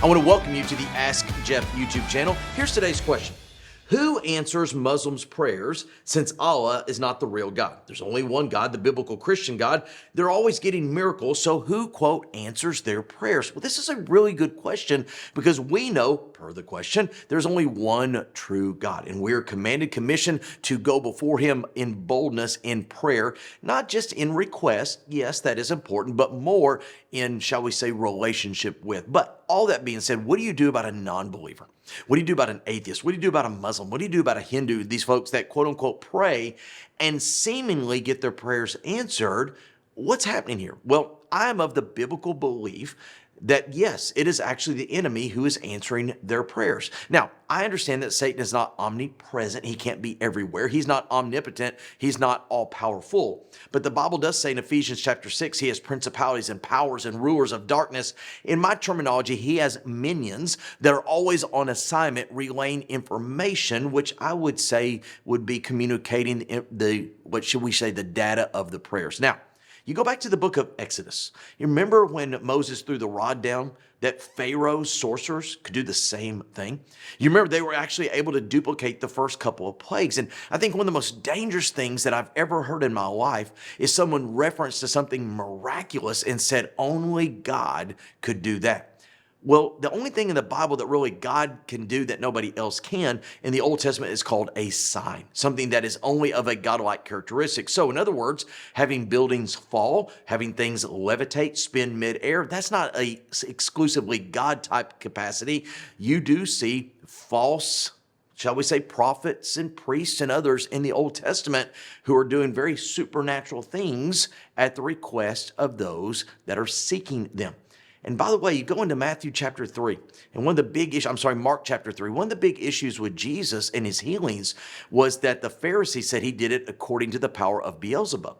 I want to welcome you to the Ask Jeff YouTube channel. Here's today's question. Who answers Muslims' prayers since Allah is not the real God? There's only one God, the biblical Christian God. They're always getting miracles, so who, quote, answers their prayers? Well, this is a really good question because we know, per the question, there's only one true God, and we're commissioned to go before Him in boldness in prayer, not just in request, yes, that is important, but more in, shall we say, relationship with. But all that being said, what do you do about a non-believer? What do you do about an atheist? What do you do about a Muslim? What do you do about a Hindu? These folks that quote unquote pray and seemingly get their prayers answered. What's happening here? Well, I am of the biblical belief that yes, it is actually the enemy who is answering their prayers. Now, I understand that Satan is not omnipresent. He can't be everywhere. He's not omnipotent. He's not all powerful. But the Bible does say in Ephesians chapter 6, he has principalities and powers and rulers of darkness. In my terminology, he has minions that are always on assignment, relaying information, which I would say would be communicating the data of the prayers. Now, you go back to the book of Exodus. You remember when Moses threw the rod down, that Pharaoh's sorcerers could do the same thing? You remember they were actually able to duplicate the first couple of plagues. And I think one of the most dangerous things that I've ever heard in my life is someone referenced to something miraculous and said only God could do that. Well, the only thing in the Bible that really God can do that nobody else can in the Old Testament is called a sign, something that is only of a godlike characteristic. So in other words, having buildings fall, having things levitate, spin midair, that's not a exclusively God type capacity. You do see false, shall we say, prophets and priests and others in the Old Testament who are doing very supernatural things at the request of those that are seeking them. And by the way, you go into Matthew chapter 3, and Mark chapter 3, one of the big issues with Jesus and his healings was that the Pharisees said he did it according to the power of Beelzebub.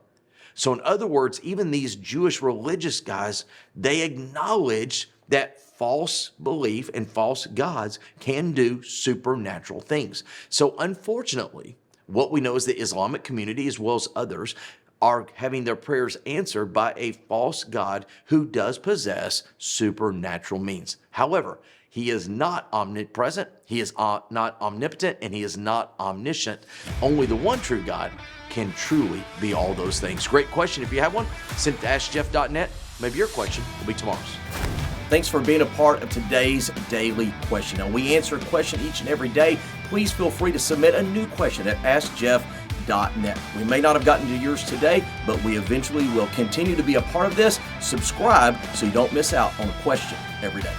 So in other words, even these Jewish religious guys, they acknowledge that false belief and false gods can do supernatural things. So unfortunately, what we know is the Islamic community, as well as others, are having their prayers answered by a false God who does possess supernatural means. However, he is not omnipresent, he is not omnipotent, and he is not omniscient. Only the one true God can truly be all those things. Great question. If you have one, send it to AskJeff.net. Maybe your question will be tomorrow's. Thanks for being a part of today's daily question. Now, we answer a question each and every day. Please feel free to submit a new question at AskJeff.net. We may not have gotten to yours today, but we eventually will continue to be a part of this. Subscribe so you don't miss out on a question every day.